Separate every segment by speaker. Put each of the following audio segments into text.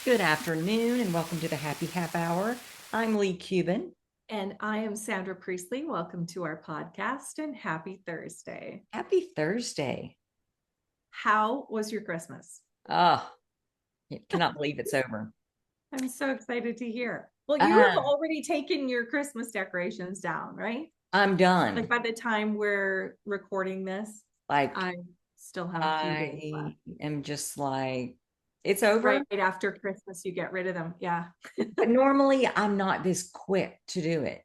Speaker 1: Good afternoon and welcome to the Happy Half Hour. I'm Leigh Kubin.
Speaker 2: And I am Sandra Priestley. Welcome to our podcast and happy Thursday.
Speaker 1: Happy Thursday.
Speaker 2: How was your Christmas?
Speaker 1: Oh, I cannot believe it's over.
Speaker 2: I'm so excited to hear. Well, you have
Speaker 1: Uh,
Speaker 2: already taken your Christmas decorations down, right?
Speaker 1: I'm
Speaker 2: Like
Speaker 1: done.
Speaker 2: by the time we're recording this,
Speaker 1: Like,
Speaker 2: I still have a few days
Speaker 1: I
Speaker 2: left.
Speaker 1: am just like, it's over.
Speaker 2: Right after Christmas, you get rid of them. Yeah.
Speaker 1: But normally I'm not this quick to do it.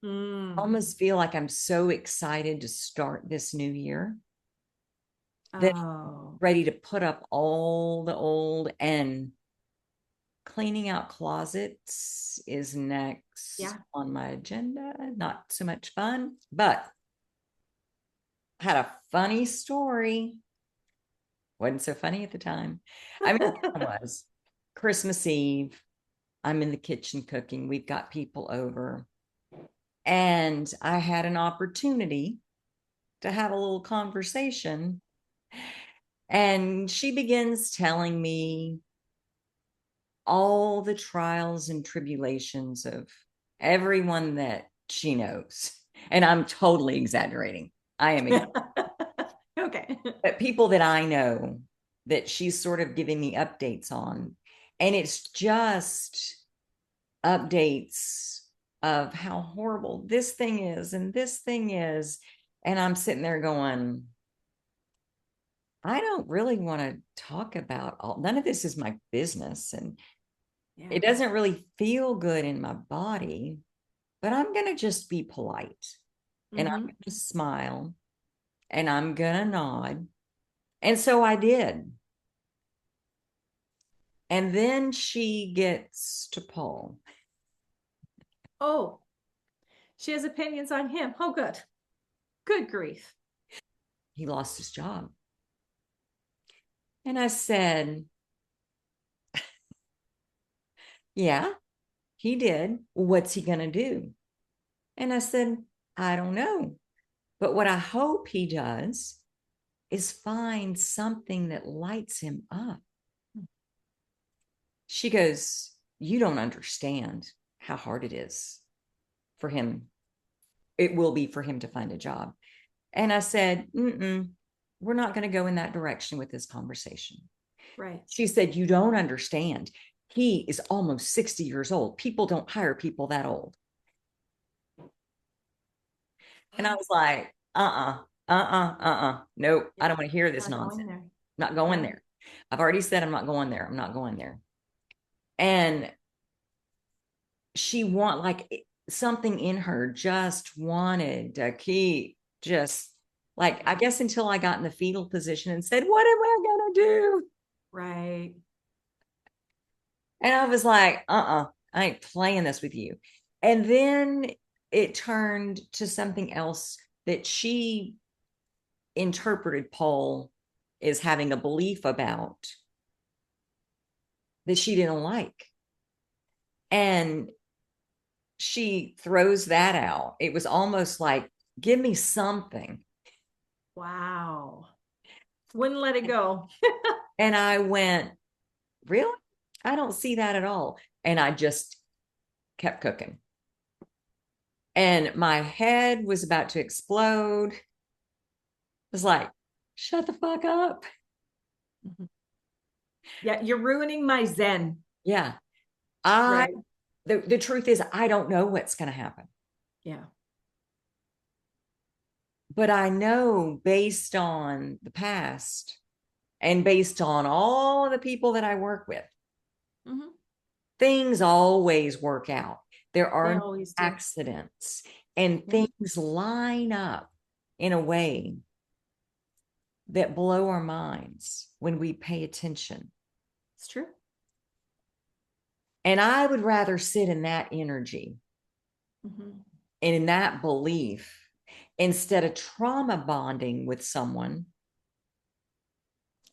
Speaker 1: I
Speaker 2: Mm.
Speaker 1: almost feel like I'm so excited to start this new year that I'm
Speaker 2: Oh,
Speaker 1: ready to put up all the old, and cleaning out closets is next
Speaker 2: yeah.
Speaker 1: on my agenda. Not so much fun, but had a funny story. Wasn't so funny at the time. I mean, it kind of was. Christmas Eve, I'm in the kitchen cooking. We've got people over, and I had an opportunity to have a little conversation. And she begins telling me all the trials and tribulations of everyone that she knows. And I'm totally exaggerating. I am,
Speaker 2: Okay.
Speaker 1: but people that I know that she's sort of giving me updates on. And it's just updates of how horrible this thing is and this thing is. And I'm sitting there going, I don't really want to talk about none of this is my business. And
Speaker 2: Yeah.
Speaker 1: it doesn't really feel good in my body, but I'm going to just be polite and I'm
Speaker 2: Mm-hmm.
Speaker 1: going to smile and I'm going to nod. And so I did. And then she gets to Paul.
Speaker 2: Oh, she has opinions on him. Oh, good. Good grief.
Speaker 1: He lost his job. And I said, yeah, he did. What's he going to do? And I said, I don't know. But what I hope he does is find something that lights him up. She goes, you don't understand how hard it is for him. It will be for him to find a job. And I said, we're not going to go in that direction with this conversation.
Speaker 2: Right.
Speaker 1: She said, you don't understand. He is almost 60 years old. People don't hire people that old. And I was like, nope, I
Speaker 2: Yeah.
Speaker 1: don't want to hear this
Speaker 2: Not going
Speaker 1: nonsense.
Speaker 2: there.
Speaker 1: Not going
Speaker 2: Yeah.
Speaker 1: there. I've already said I'm not going there. I'm not going there. And she something in her just wanted to keep just like, I guess until I got in the fetal position and said, what am I going to do?
Speaker 2: Right.
Speaker 1: And I was like, I ain't playing this with you. And then it turned to something else that she interpreted Paul as having a belief about that she didn't like. And she throws that out. It was almost like, give me something.
Speaker 2: Wow. Wouldn't let it go.
Speaker 1: And I went, really? I don't see that at all. And I just kept cooking. And my head was about to explode. It was like, shut the fuck up.
Speaker 2: Mhm. Yeah, you're ruining my Zen.
Speaker 1: Yeah. I
Speaker 2: Right.
Speaker 1: the truth is I don't know what's going to happen.
Speaker 2: Yeah.
Speaker 1: But I know based on the past and based on all the people that I work with,
Speaker 2: Hmm.
Speaker 1: things always work out. There
Speaker 2: They
Speaker 1: are no
Speaker 2: always do.
Speaker 1: accidents and
Speaker 2: Yeah,
Speaker 1: things line up in a way that blow our minds when we pay attention.
Speaker 2: it's true.
Speaker 1: And I would rather sit in that energy
Speaker 2: Hmm.
Speaker 1: and in that belief instead of trauma bonding with someone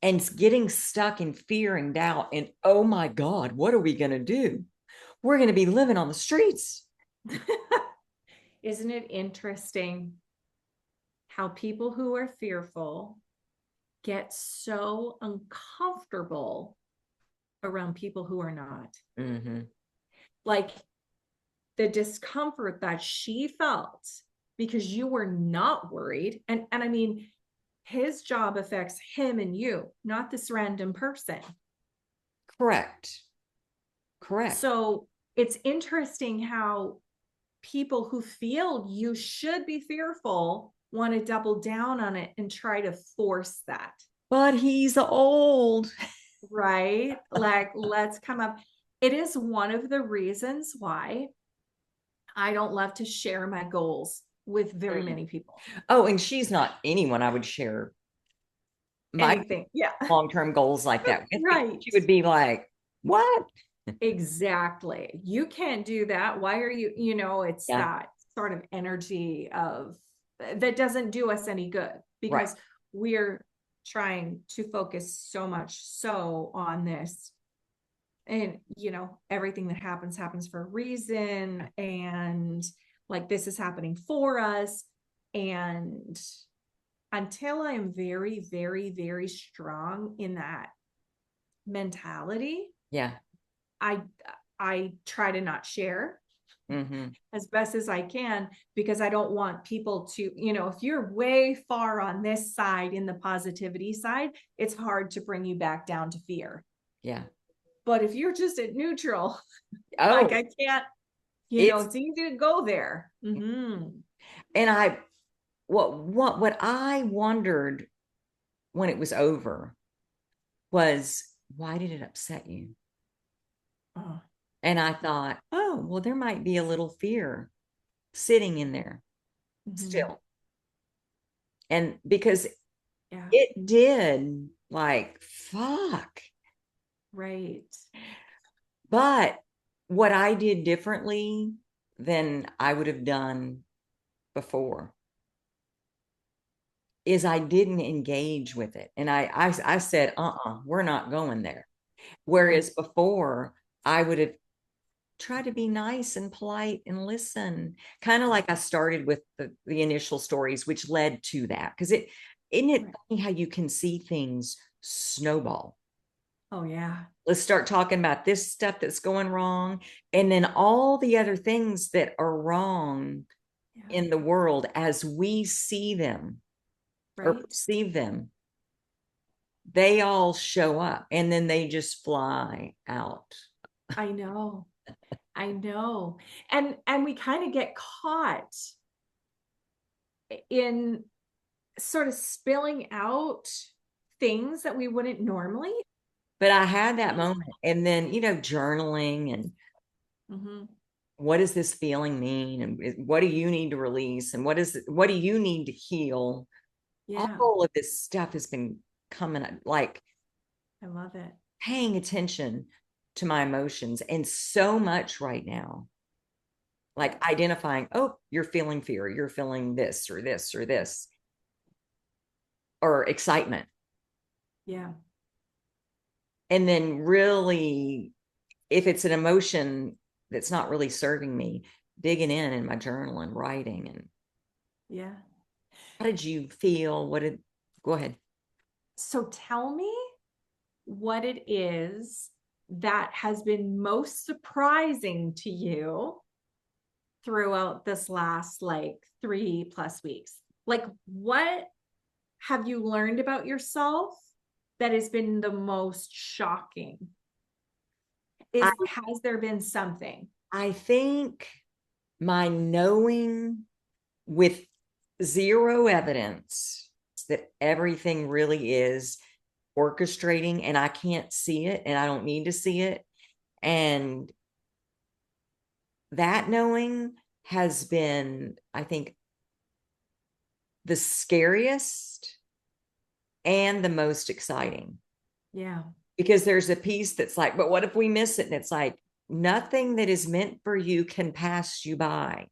Speaker 1: and getting stuck in fear and doubt and, oh my God, what are we going to do? We're going to be living on the streets.
Speaker 2: Isn't it interesting how people who are fearful get so uncomfortable around people who are not.
Speaker 1: Mm-hmm.
Speaker 2: Like the discomfort that she felt because you were not worried. And I mean, his job affects him and you, not this random person.
Speaker 1: Correct. Correct.
Speaker 2: So it's interesting how people who feel you should be fearful want to double down on it and try to force that.
Speaker 1: But he's old.
Speaker 2: Right? Like, let's come up. It is one of the reasons why I don't love to share my goals with very many people.
Speaker 1: Oh, and she's not anyone I would share my
Speaker 2: Anything. Yeah.
Speaker 1: long-term goals like that with.
Speaker 2: Right.
Speaker 1: She would be like, what?
Speaker 2: Exactly. You can't do that. Why are you, it's
Speaker 1: Yeah,
Speaker 2: that sort of energy of that doesn't do us any good
Speaker 1: right.
Speaker 2: because we're trying to focus so much so on this. And, everything that happens for a reason. And like this is happening for us. And until I'm very, very, very strong in that mentality,
Speaker 1: Yeah.
Speaker 2: I I try to not share
Speaker 1: Mm-hmm.
Speaker 2: as best as I can because I don't want people to, if you're way far on this side in the positivity side, it's hard to bring you back down to fear.
Speaker 1: Yeah.
Speaker 2: But if you're just at neutral, like
Speaker 1: Oh,
Speaker 2: I can't,
Speaker 1: it's
Speaker 2: it's easy to go there.
Speaker 1: and I what I wondered when it was over was why did it upset you?
Speaker 2: Oh,
Speaker 1: And I thought, oh, well, there might be a little fear sitting in there still. And because
Speaker 2: yeah,
Speaker 1: it did, like, fuck.
Speaker 2: right.
Speaker 1: But what I did differently than I would have done before is I didn't engage with it. And I said, we're not going there. Whereas before, I would have tried to be nice and polite and listen, kind of like I started with the initial stories, which led to that. Because isn't it funny how you can see things snowball?
Speaker 2: Oh yeah.
Speaker 1: Let's start talking about this stuff that's going wrong. And then all the other things that are wrong
Speaker 2: Yeah.
Speaker 1: in the world as we see them or
Speaker 2: Right.
Speaker 1: perceive them, they all show up and then they just fly out.
Speaker 2: I know. I know. And we kind of get caught in sort of spilling out things that we wouldn't normally.
Speaker 1: But I had that moment. And then, journaling and
Speaker 2: Mm-hmm.
Speaker 1: what does this feeling mean? And what do you need to release? And what do you need to heal?
Speaker 2: Yeah,
Speaker 1: All of this stuff has been coming up, like
Speaker 2: I love it.
Speaker 1: paying attention to my emotions and so much right now. Like identifying, oh, you're feeling fear, you're feeling this or this or this, or excitement.
Speaker 2: Yeah,
Speaker 1: And then really, if it's an emotion that's not really serving me, digging in my journal and writing and
Speaker 2: yeah.
Speaker 1: how did you feel? Go ahead.
Speaker 2: So tell me what it is that has been most surprising to you throughout this last like 3+ weeks. Like, what have you learned about yourself that has been the most shocking?
Speaker 1: I,
Speaker 2: Has there been something?
Speaker 1: I think my knowing with zero evidence that everything really is orchestrating and I can't see it and I don't need to see it. And that knowing has been, I think, the scariest and the most exciting
Speaker 2: Yeah.
Speaker 1: because there's a piece that's like, but what if we miss it? And it's like, nothing that is meant for you can pass you by.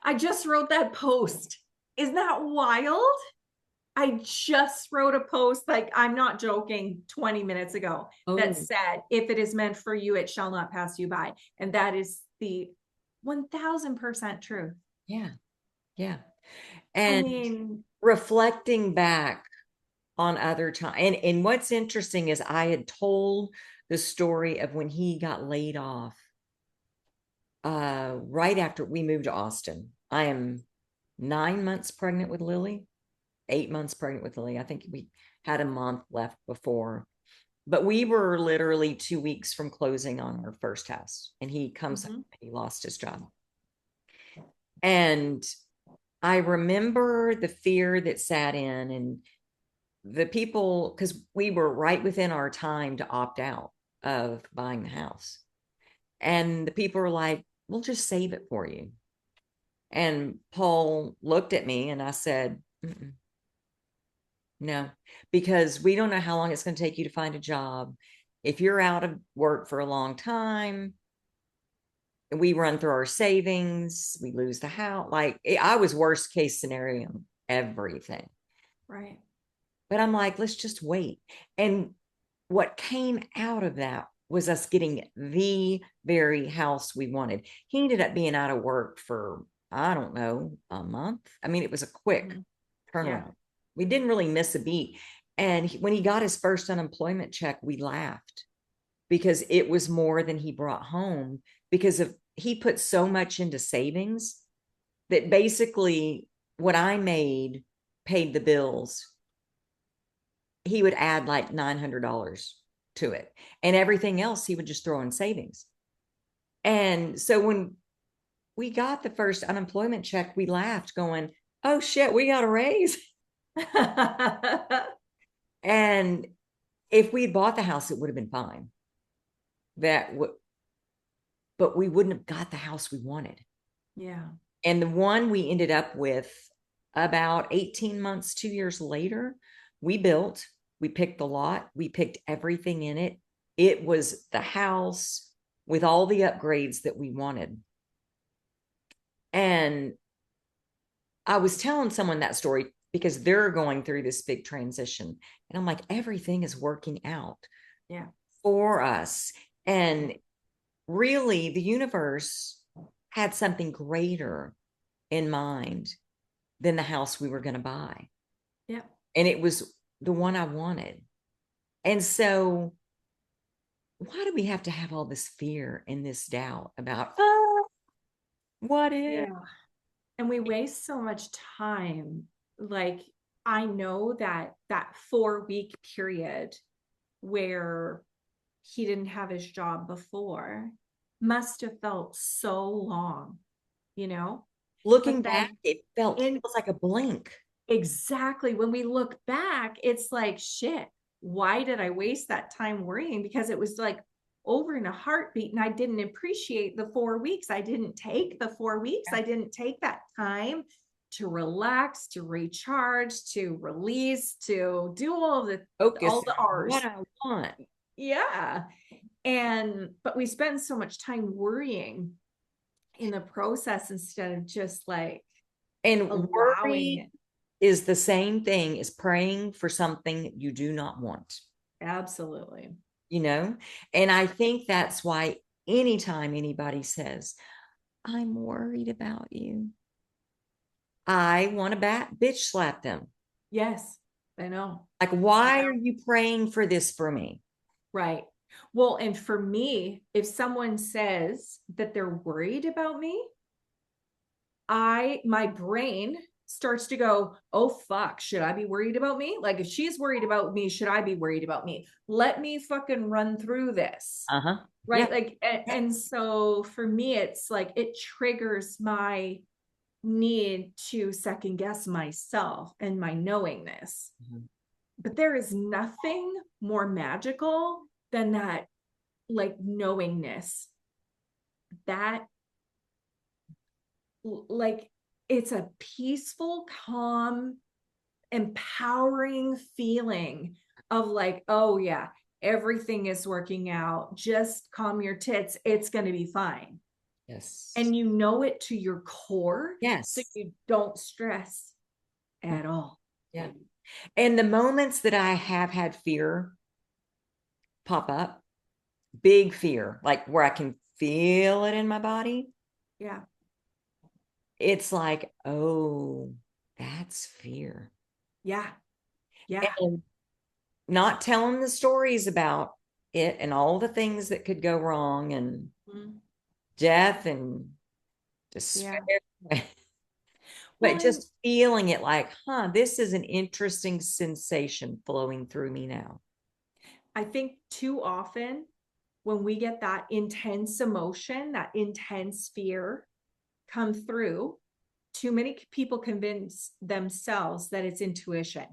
Speaker 2: I just wrote that post. Isn't that wild? I just wrote a post, like I'm not joking, 20 minutes ago that said, if it is meant for you, it shall not pass you by. And that is the 1000% truth.
Speaker 1: Yeah. Yeah.
Speaker 2: I
Speaker 1: And
Speaker 2: mean,
Speaker 1: reflecting back on other time. And what's interesting is I had told the story of when he got laid off right after we moved to Austin. I am 9 months pregnant with Lily, 8 months pregnant with Lily. I think we had a month left before, but we were literally 2 weeks from closing on our first house. And he comes home, he lost his job. And I remember the fear that sat in, and the people, because we were right within our time to opt out of buying the house. And the people were like, we'll just save it for you. And Paul looked at me and I said, no, because we don't know how long it's going to take you to find a job. If you're out of work for a long time, we run through our savings, we lose the house. Like I was worst case scenario, everything.
Speaker 2: Right.
Speaker 1: But I'm like, let's just wait. And what came out of that was us getting the very house we wanted. He ended up being out of work for, I don't know, a month. I mean, it was a quick turnaround. Yeah. We didn't really miss a beat. And when he got his first unemployment check, we laughed because it was more than he brought home, because of he put so much into savings that basically what I made paid the bills. He would add like $900 to it, and everything else he would just throw in savings. And so when we got the first unemployment check, we laughed going, oh shit, we got a raise. And if we bought the house, it would have been fine. But we wouldn't have got the house we wanted.
Speaker 2: Yeah.
Speaker 1: And the one we ended up with about 18 months, 2 years later, we built, we picked the lot, we picked everything in it. It was the house with all the upgrades that we wanted. And I was telling someone that story because they're going through this big transition. And I'm like, everything is working out for us. And really, the universe had something greater in mind than the house we were going to buy.
Speaker 2: Yeah.
Speaker 1: And it was the one I wanted. And so why do we have to have all this fear and this doubt about, oh, what if?
Speaker 2: Yeah. And we waste so much time. Like, I know that 4-week period where he didn't have his job before must have felt so long, you know?
Speaker 1: Looking back, it feels like a blink.
Speaker 2: Exactly. When we look back, it's like, shit, why did I waste that time worrying? Because it was like over in a heartbeat, and I didn't appreciate the 4 weeks. I didn't take the 4 weeks. I didn't take that time to relax, to recharge, to release, to do all the R's.
Speaker 1: What I want.
Speaker 2: Yeah. But we spend so much time worrying in the process instead of just like,
Speaker 1: and worry is the same thing as praying for something you do not want.
Speaker 2: Absolutely.
Speaker 1: You know, and I think that's why anytime anybody says, I'm worried about you, I want to bitch slap them.
Speaker 2: Yes, I know.
Speaker 1: Like, why are you praying for this for me?
Speaker 2: Right. Well, and for me, if someone says that they're worried about me, my brain starts to go, oh fuck, should I be worried about me? Like, if she's worried about me, should I be worried about me? Let me fucking run through this. Right. Yeah. Like, and so for me, it's like, it triggers my need to second guess myself and my knowingness. But there is nothing more magical than that, like, knowingness. That, like, it's a peaceful, calm, empowering feeling of like, oh yeah, everything is working out. Just calm your tits. It's going to be fine.
Speaker 1: Yes.
Speaker 2: And you know it to your core.
Speaker 1: Yes.
Speaker 2: So you don't stress at all.
Speaker 1: Yeah. And the moments that I have had fear pop up, big fear, like where I can feel it in my body.
Speaker 2: Yeah.
Speaker 1: It's like, oh, that's fear.
Speaker 2: Yeah. Yeah.
Speaker 1: And not telling the stories about it and all the things that could go wrong and
Speaker 2: Mhm.
Speaker 1: death and despair.
Speaker 2: Yeah. Well,
Speaker 1: But
Speaker 2: and
Speaker 1: just feeling it like, this is an interesting sensation flowing through me now.
Speaker 2: I think too often when we get that intense emotion, that intense fear come through, too many people convince themselves that it's intuition.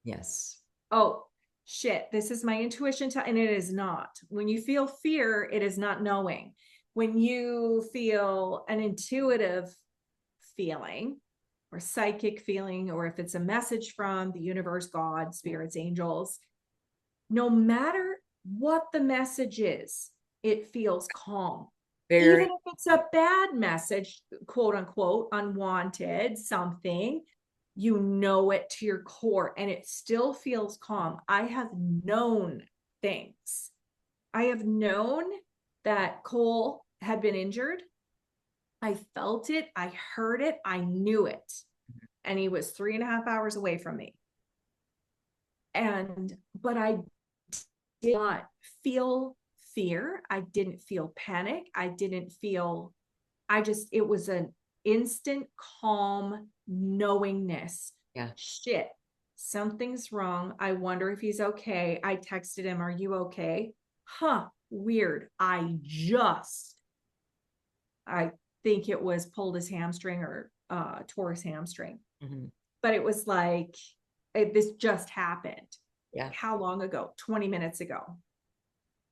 Speaker 1: Yes.
Speaker 2: Oh, shit, this is my intuition. And it is not. When you feel fear, it is not knowing. When you feel an intuitive feeling or psychic feeling, or if it's a message from the universe, God, spirits, angels, no matter what the message is, it feels calm. Even
Speaker 1: Very,
Speaker 2: if it's a bad message, quote unquote, unwanted something, you know it to your core and it still feels calm. I have known things. I have known that Cole had been injured. I felt it. I heard it. I knew it. And he was 3.5 hours away from me. But I did not feel fear. I didn't feel panic. It was an instant calm knowingness.
Speaker 1: yeah.
Speaker 2: Shit, something's wrong. I wonder if he's okay. I texted him, are you okay? Weird. I think it was pulled his hamstring or tore his hamstring.
Speaker 1: Mm-hmm.
Speaker 2: But it was like, this just happened.
Speaker 1: Yeah.
Speaker 2: How long ago? 20 minutes ago.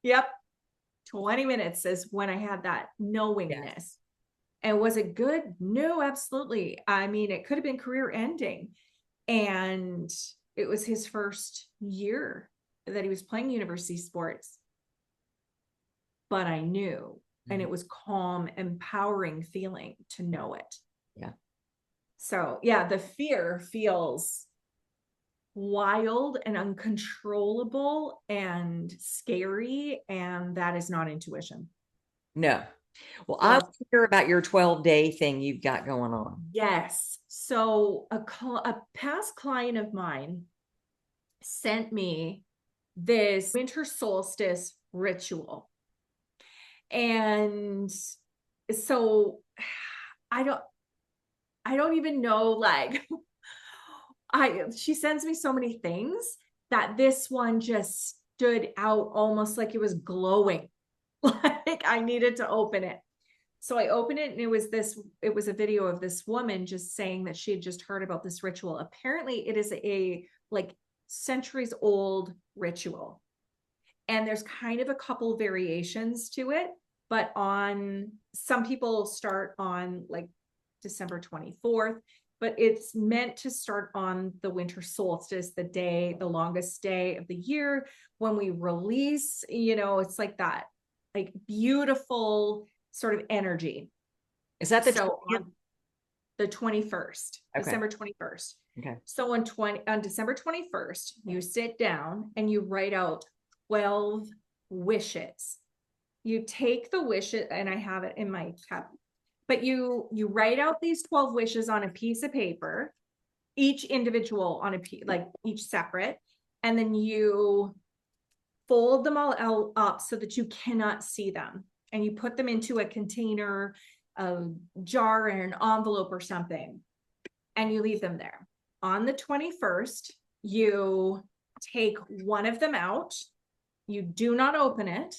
Speaker 2: Yep. 20 minutes is when I had that knowingness.
Speaker 1: Yes.
Speaker 2: And was it good? No, absolutely. I mean, it could have been career ending. And it was his first year that he was playing university sports. But I knew, and
Speaker 1: Mm-hmm.
Speaker 2: it was calm, empowering feeling to know it.
Speaker 1: Yeah.
Speaker 2: So, yeah, the fear feels wild and uncontrollable and scary. And that is not intuition.
Speaker 1: No. Well, I
Speaker 2: So,
Speaker 1: want to hear about your 12-day thing you've got going on.
Speaker 2: yes. So a past client of mine sent me this winter solstice ritual. And so I don't even know, like, she sends me so many things that this one just stood out almost like it was glowing. Like I needed to open it. So I opened it and it was a video of this woman just saying that she had just heard about this ritual. Apparently it is a like centuries old ritual. And there's kind of a couple variations to it, but on some people start on like December 24th, but it's meant to start on the winter solstice, the longest day of the year when we release, it's like that, like beautiful sort of energy.
Speaker 1: Is that the
Speaker 2: So
Speaker 1: 20th?
Speaker 2: on the 21st,
Speaker 1: Okay.
Speaker 2: December 21st.
Speaker 1: Okay.
Speaker 2: So on December 21st, you sit down and you write out 12 wishes. You take the wishes, and I have it in my cup, but you write out these 12 wishes on a piece of paper, each individual on like each separate, and then you fold them all up so that you cannot see them, and you put them into a container, a jar, and an envelope or something, and you leave them there. On the 21st, you take one of them out, you do not open it,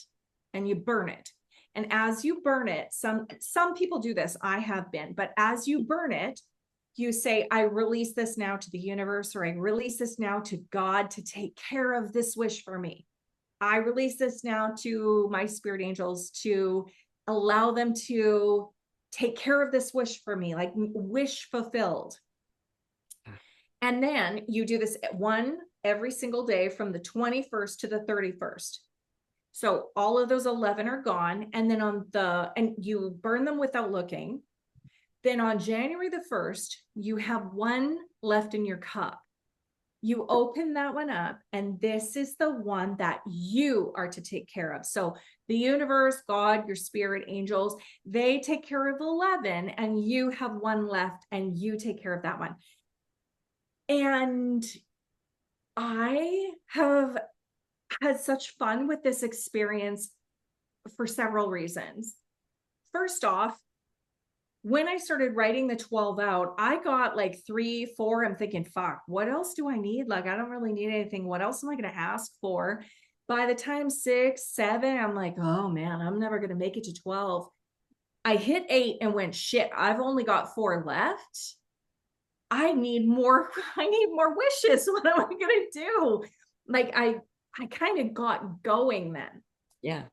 Speaker 2: and you burn it. And as you burn it, some people do this, I have been, but as you burn it, you say, I release this now to the universe, or I release this now to God to take care of this wish for me. I release this now to my spirit angels to allow them to take care of this wish for me, like wish fulfilled. And then you do this one every single day from the 21st to the 31st. So all of those 11 are gone. And then and you burn them without looking. Then on January the 1st, you have one left in your cup. You open that one up, and this is the one that you are to take care of. So the universe, God, your spirit angels, they take care of 11, and you have one left, and you take care of that one. And I have had such fun with this experience for several reasons. First off, when I started writing the 12 out, I got like 3, 4. I'm thinking, fuck, what else do I need? Like, I don't really need anything. What else am I going to ask for? By the time 6, 7, I'm like, oh man, I'm never going to make it to 12. I hit 8 and went, shit, I've only got 4 left. I need more. I need more wishes. What am I going to do? Like, I kind of got going then.
Speaker 1: Yeah.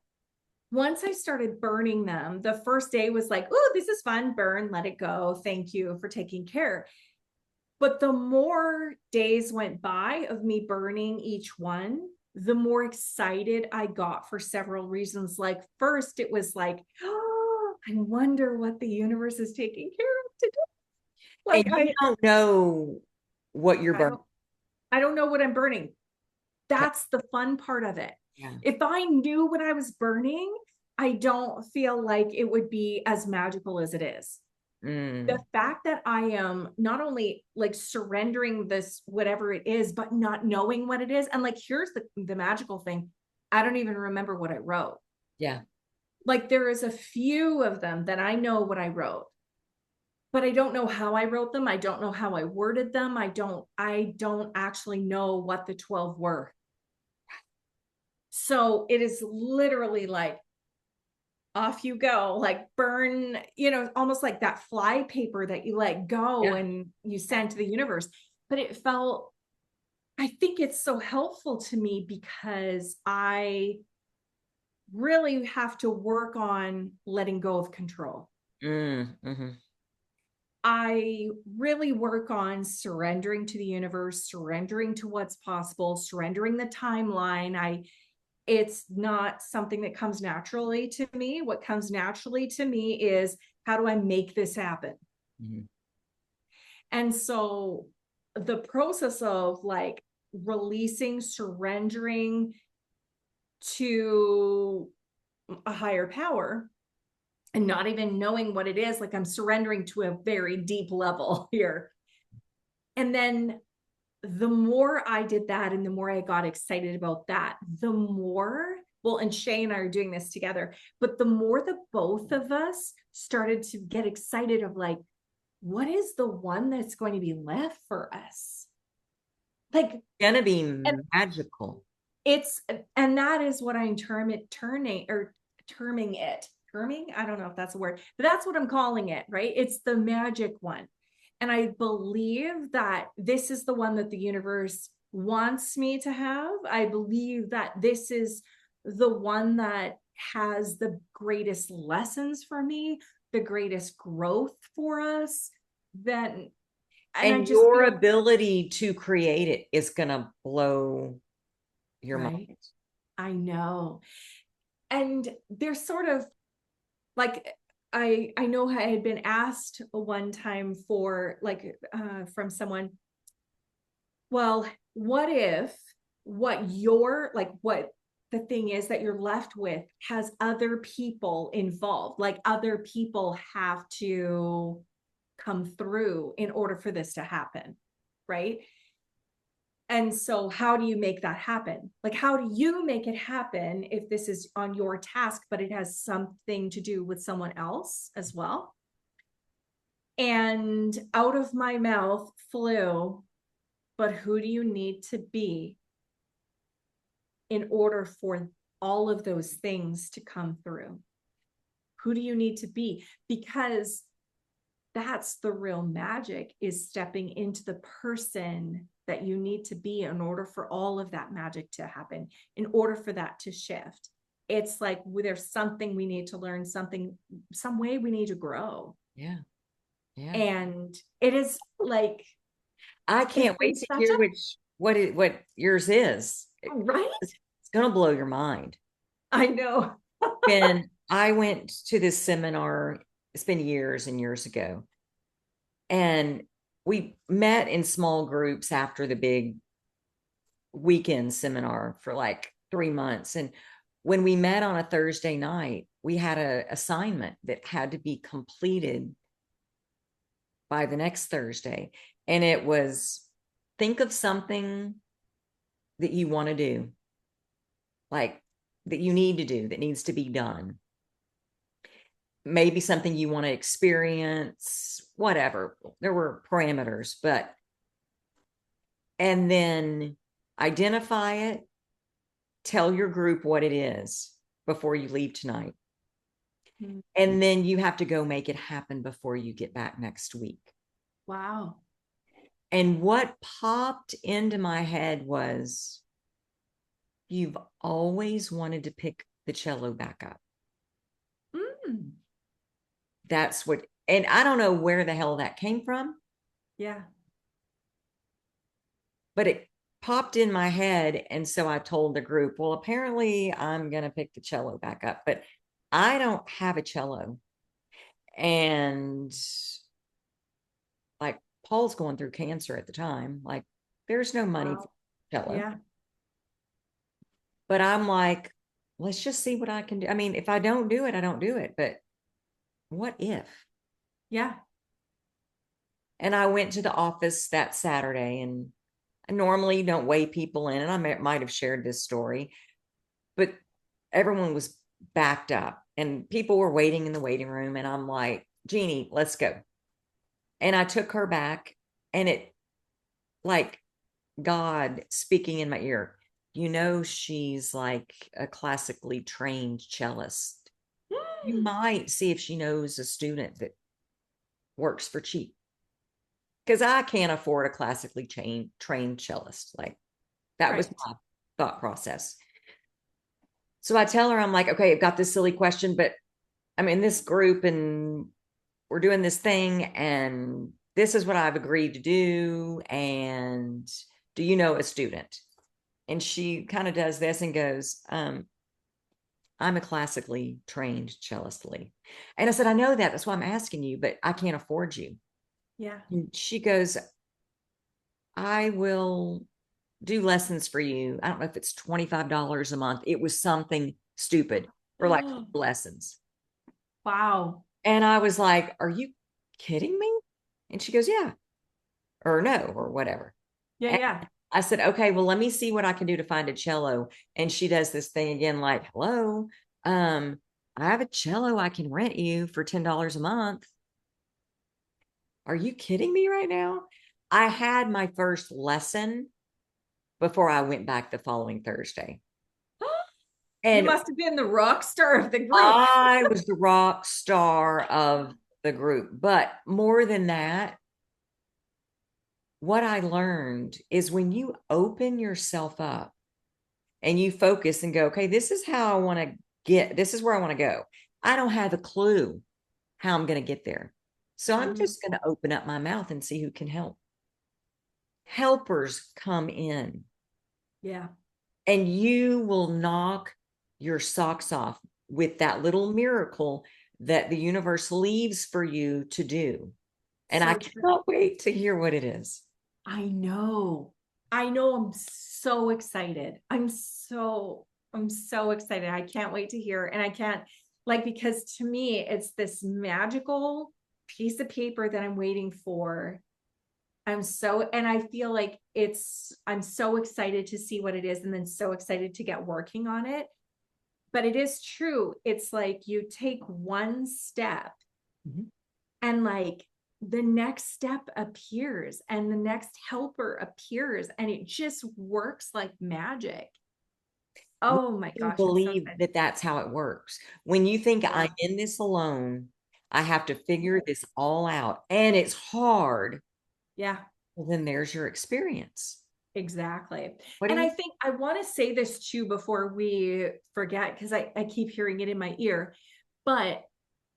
Speaker 2: Once I started burning them, the first day was like, oh, this is fun. Burn, let it go. Thank you for taking care. But the more days went by of me burning each one, the more excited I got for several reasons. Like, first, it was like, oh, I wonder what the universe is taking care of today.
Speaker 1: And
Speaker 2: Like,
Speaker 1: you don't know what you're
Speaker 2: I
Speaker 1: burning.
Speaker 2: don't, I don't know what I'm burning. That's the fun part of it.
Speaker 1: Yeah.
Speaker 2: If I knew what I was burning, I don't feel like it would be as magical as it is. The fact that I am not only like surrendering this, whatever it is, but not knowing what it is. And like, here's the magical thing. I don't even remember what I wrote.
Speaker 1: Yeah.
Speaker 2: Like, there is a few of them that I know what I wrote, but I don't know how I wrote them. I don't know how I worded them. I don't actually know what the 12 were. So it is literally like, off you go, like burn, almost like that fly paper that you let go and you send to the universe. But it felt, I think it's so helpful to me because I really have to work on letting go of control.
Speaker 1: Mm-hmm.
Speaker 2: I really work on surrendering to the universe, surrendering to what's possible, surrendering the timeline. It's not something that comes naturally to me. What comes naturally to me is, how do I make this happen?
Speaker 1: Mm-hmm.
Speaker 2: And so the process of like releasing, surrendering to a higher power and not even knowing what it is, like I'm surrendering to a very deep level here. And then the more I did that and the more I got excited about that, the more, well, and Shay and I are doing this together, but the more the both of us started to get excited of like, what is the one that's going to be left for us? Like,
Speaker 1: Gonna be
Speaker 2: and
Speaker 1: magical.
Speaker 2: and that is what I'm terming it. Terming? I don't know if that's a word, but that's what I'm calling it, right? It's the magic one. And I believe that this is the one that the universe wants me to have. I believe that this is the one that has the greatest lessons for me, the greatest growth for us. Then, and I
Speaker 1: And
Speaker 2: just
Speaker 1: your
Speaker 2: feel,
Speaker 1: ability to create it is gonna blow your mind.
Speaker 2: right. I know. And there's sort of like, I know I had been asked one time for like from someone, well, what if what the thing is that you're left with has other people involved, like other people have to come through in order for this to happen, right? And so how do you make that happen? Like, how do you make it happen if this is on your task, but it has something to do with someone else as well? And out of my mouth flew, but who do you need to be in order for all of those things to come through? Who do you need to be? Because that's the real magic, is stepping into the person that you need to be in order for all of that magic to happen, in order for that to shift. It's like there's something we need to learn, some way we need to grow.
Speaker 1: Yeah. Yeah.
Speaker 2: And it is like,
Speaker 1: I
Speaker 2: it's
Speaker 1: can't
Speaker 2: been
Speaker 1: wait to
Speaker 2: such
Speaker 1: hear
Speaker 2: a,
Speaker 1: what yours is.
Speaker 2: right?
Speaker 1: It's gonna blow your mind.
Speaker 2: I know.
Speaker 1: When I went to this seminar, it's been years and years ago, and we met in small groups after the big weekend seminar for like 3 months. And when we met on a Thursday night, we had an assignment that had to be completed by the next Thursday. And it was, think of something that you want to do like that you need to do, that needs to be done. Maybe something you want to experience, whatever. There were parameters, but, and then identify it, tell your group what it is before you leave tonight.
Speaker 2: Mm.
Speaker 1: And then you have to go make it happen before you get back next week.
Speaker 2: Wow.
Speaker 1: And what popped into my head was, you've always wanted to pick the cello back up.
Speaker 2: Mm.
Speaker 1: That's what, and I don't know where the hell that came from,
Speaker 2: Yeah.
Speaker 1: but it popped in my head. And so I told the group, well, apparently I'm going to pick the cello back up, but I don't have a cello. And like, Paul's going through cancer at the time. Like, there's no money
Speaker 2: Wow.
Speaker 1: for cello.
Speaker 2: Yeah.
Speaker 1: But I'm like, let's just see what I can do. I mean, if I don't do it, I don't do it. But what if?
Speaker 2: Yeah.
Speaker 1: And I went to the office that Saturday, and I normally don't weigh people in. And I might have shared this story, but everyone was backed up and people were waiting in the waiting room. And I'm like, Jeannie, let's go. And I took her back, and it, like, God speaking in my ear, she's like a classically trained cellist. You might see if she knows a student that works for cheap, because I can't afford a classically trained cellist. Like, that was
Speaker 2: Right.
Speaker 1: my thought process. So I tell her, I'm like, okay, I've got this silly question, but I'm in this group and we're doing this thing, and this is what I've agreed to do. And do you know a student? And she kind of does this and goes, I'm a classically trained cellist, Leigh. And I said, I know that. That's why I'm asking you, but I can't afford you.
Speaker 2: Yeah.
Speaker 1: And she goes, I will do lessons for you. I don't know if it's $25 a month. It was something stupid for like lessons.
Speaker 2: Wow.
Speaker 1: And I was like, are you kidding me? And she goes, yeah, or no, or whatever.
Speaker 2: Yeah.
Speaker 1: And
Speaker 2: Yeah.
Speaker 1: I said, okay, well, let me see what I can do to find a cello. And she does this thing again, like, hello, I have a cello I can rent you for $10 a month. Are you kidding me right now? I had my first lesson before I went back the following Thursday.
Speaker 2: You
Speaker 1: And
Speaker 2: must have been the rock star of the group.
Speaker 1: I was the rock star of the group. But more than that, what I learned is when you open yourself up and you focus and go, okay, this is how I want to this is where I want to go. I don't have a clue how I'm going to get there. So I'm
Speaker 2: Mhm.
Speaker 1: just going to open up my mouth and see who can help. Helpers come in,
Speaker 2: Yeah.
Speaker 1: and you will knock your socks off with that little miracle that the universe leaves for you to do. And I
Speaker 2: So true.
Speaker 1: cannot wait to hear what it is.
Speaker 2: I know. I know. I'm so excited. I'm so excited. I can't wait to hear. And I can't, like, because to me, it's this magical piece of paper that I'm waiting for. And I feel like I'm so excited to see what it is, and then so excited to get working on it. But it is true. It's like you take one step,
Speaker 1: Mhm.
Speaker 2: and like the next step appears, and the next helper appears, and it just works like magic. Oh my
Speaker 1: You
Speaker 2: gosh, I'm so
Speaker 1: believe
Speaker 2: excited.
Speaker 1: that that's how it works. When you think
Speaker 2: Yeah.
Speaker 1: I'm in this alone, I have to figure this all out, and it's hard,
Speaker 2: Yeah.
Speaker 1: well, then there's your experience.
Speaker 2: Exactly.
Speaker 1: What do
Speaker 2: And
Speaker 1: you?
Speaker 2: I think I want to say this too before we forget, because I keep hearing it in my ear. But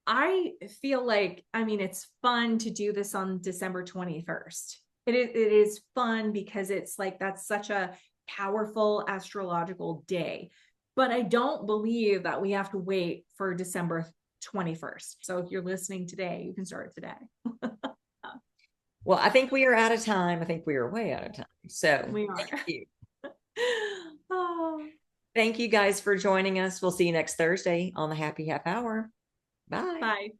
Speaker 2: I feel like, I mean, it's fun to do this on December 21st. It is fun because it's like that's such a powerful astrological day. But I don't believe that we have to wait for December 21st. So if you're listening today, you can start today.
Speaker 1: Well, I think we are out of time. I think we are way out of time. So
Speaker 2: We are.
Speaker 1: thank you.
Speaker 2: Oh,
Speaker 1: Thank you guys for joining us. We'll see you next Thursday on the Happy Half Hour. Bye.
Speaker 2: bye.